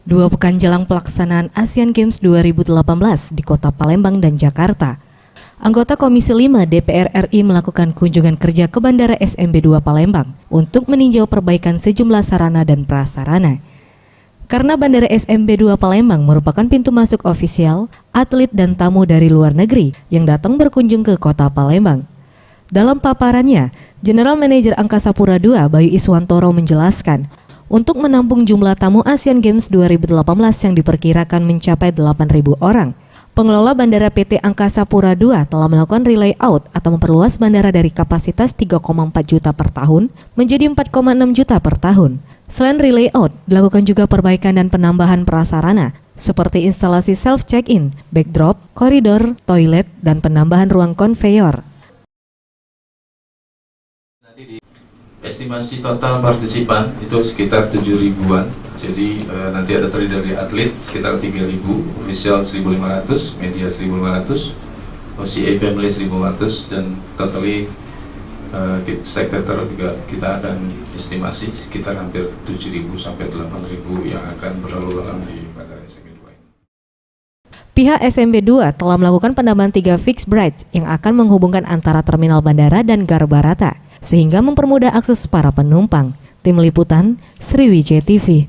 2 pekan jelang pelaksanaan Asian Games 2018 di Kota Palembang dan Jakarta, anggota Komisi 5 DPR RI melakukan kunjungan kerja ke Bandara SMB 2 Palembang untuk meninjau perbaikan sejumlah sarana dan prasarana. Karena Bandara SMB 2 Palembang merupakan pintu masuk ofisial, atlet dan tamu dari luar negeri yang datang berkunjung ke Kota Palembang. Dalam paparannya, General Manager Angkasa Pura II Bayu Iswantoro menjelaskan, untuk menampung jumlah tamu Asian Games 2018 yang diperkirakan mencapai 8.000 orang, pengelola Bandara PT Angkasa Pura II telah melakukan relay out atau memperluas bandara dari kapasitas 3,4 juta per tahun menjadi 4,6 juta per tahun. Selain relay out, dilakukan juga perbaikan dan penambahan prasarana seperti instalasi self-check-in, backdrop, koridor, toilet, dan penambahan ruang konveyor. Estimasi total partisipan itu sekitar 7.000-an. Jadi nanti ada terdiri dari atlet sekitar 3.000, official 1.500, media 1.500, OCA family 1.500, dan totally spectator juga kita akan estimasi sekitar hampir 7.000 sampai 8.000 yang akan berlalu lalang di Bandara SMB 2. Pihak SMB 2 telah melakukan penambahan 3 fixed bridge yang akan menghubungkan antara terminal bandara dan Garbarata, sehingga mempermudah akses para penumpang. Tim Liputan, Sriwijaya TV.